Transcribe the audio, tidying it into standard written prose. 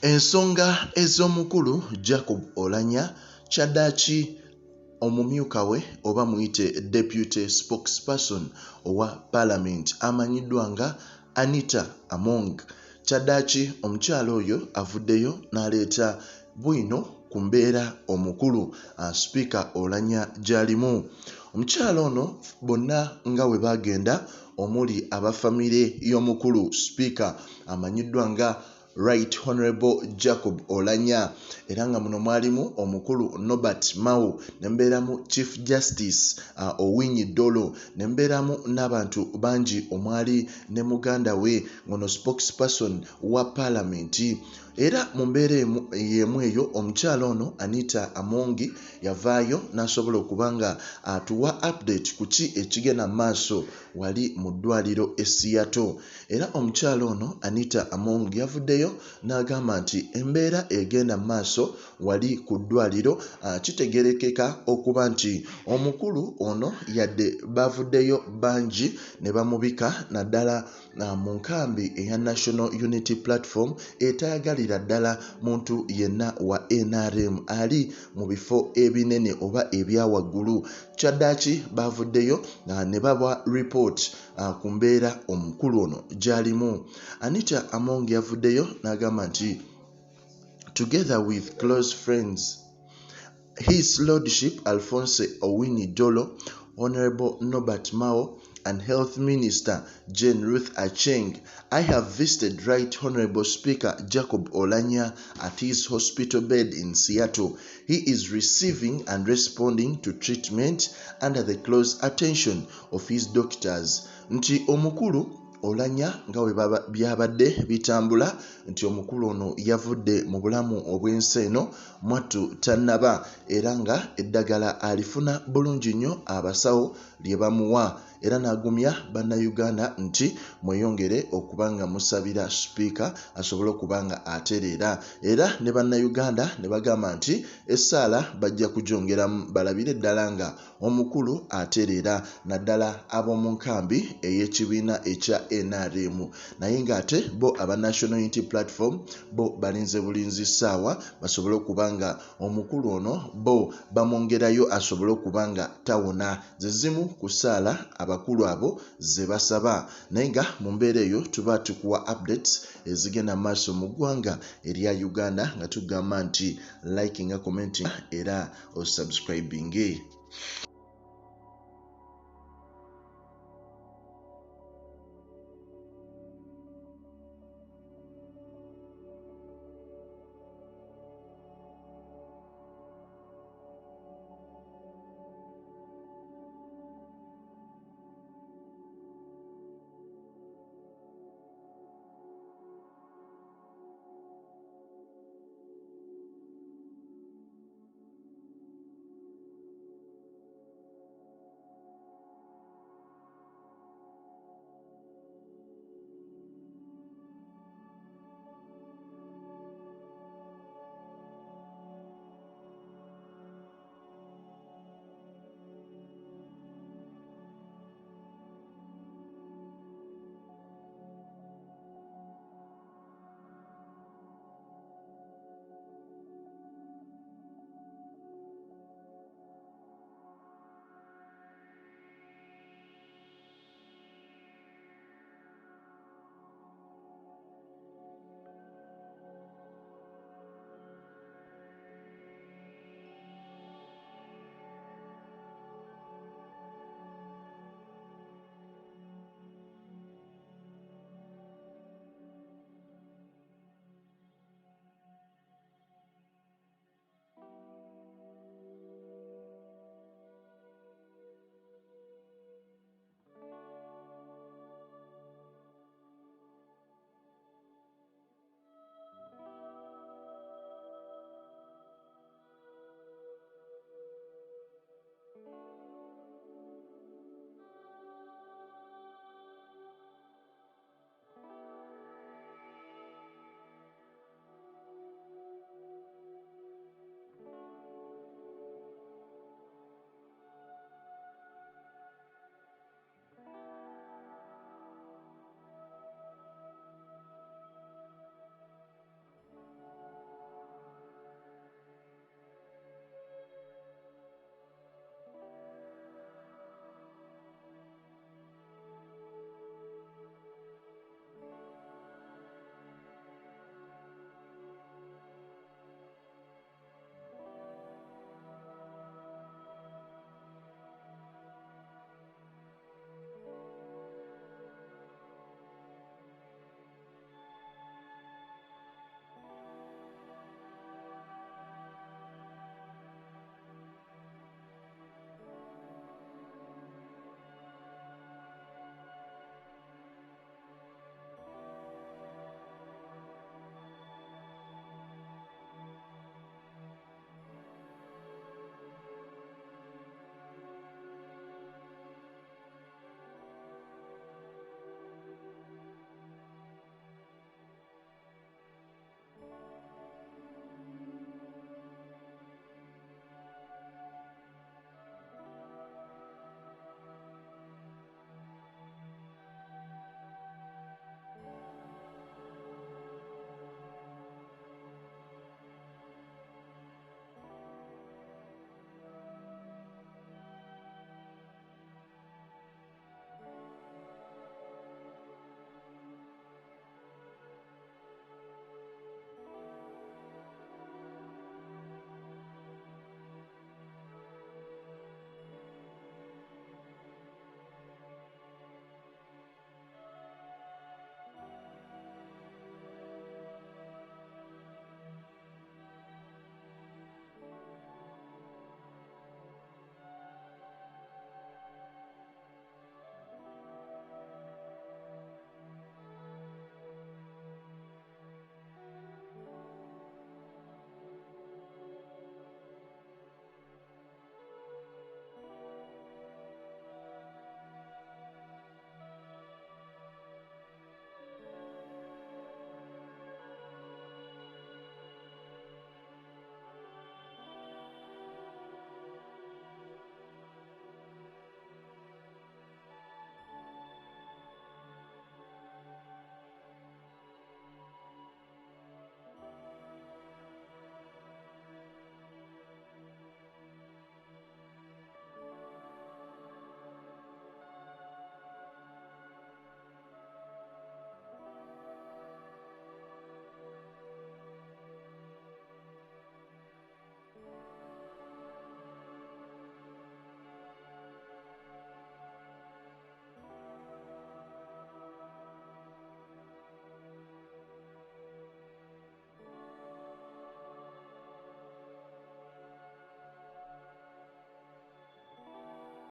Ensonga ez'omukulu Jacob Oulanya kyaddaaki omumyuka we oba muyite deputy spokesperson owa Parliament amanyiddwa nga Anita among kyaddaaki omukyalo oyo avuddeyo n'aleeta bwino ku mbeera omukulu Speaker Oulanya gy'alimu. Omukyalo ono bonna nga we bagenda omuli abafamire y'omukulu Speaker amanyiddwa nga Rt Hon Jacob Oulanya era nga muno mwalimu omukulu Norbert Mao nemberamu Chief Justice Owinyi Dolo nemberamu n'abantu bangi omwali ne muganda we ngono spokesperson wa Parliament era mu mbeera yemu eyo omukyalo ono Anita Amongi yavaayo n'asobola okubanga atuwa update ku ki ekigenda maaso wali mu ddwaliro e Seattle era omukyalo ono Anita Amongi yavuddeyo n'agamba nti embeera egenda maaso wali ku ddwaliro kitegerekeka okuba nti omukulu ono yadde bavuddeyo bangi ne bamubika naddala mu nkambi eya National Unity Platform etayagalira ddala muntu yenna wa NRM ali mu bifo ebinene oba ebyawaggulu. Kyaddaaki bavuddeyo ne baba report ku mbeera omukulu ono gy'alimu. Anita Among yavuddeyo n'agamba nti together with close friends His Lordship Alphonse Owini Dolo, Honorable Norbert Mao and Health Minister Jane Ruth Acheng, I have visited Right Honorable Speaker Jacob Oulanya at his hospital bed in Seattle. He is receiving and responding to treatment under the close attention of his doctors. Nti omukulu Oulanya nga we byabadde bitambula nti omukulu ono yavudde mu bulamu obw'ensi eno mwattu tannaba era nga eddagala alifuna bulungi nnyo abasawo lye bamuwa era n'agumya bannayuganda nti mweyongere okubanga musabira Speaker asobole okubanga atereera era ne bannayuganda ne bagamba nti essaala bajja kugyongeramu balabire ddala nga omukulu atereera naddala ab'omu nkambi ey'ekibiina ekya NRM naye ng'ate bo aba National Unity Platform bo balinze bulinzi ssaawa basobole okubanga omukulu ono bo bamwongerayo asobole okubanga tawona ze zimu ku ssaala abakulu abo ze basaba naye nga mu mbeera eyo tuba tukuwa updates ezigenda maaso mu ggwanga erya Uganda nga tugamba nti liking, commenting era osubscribing.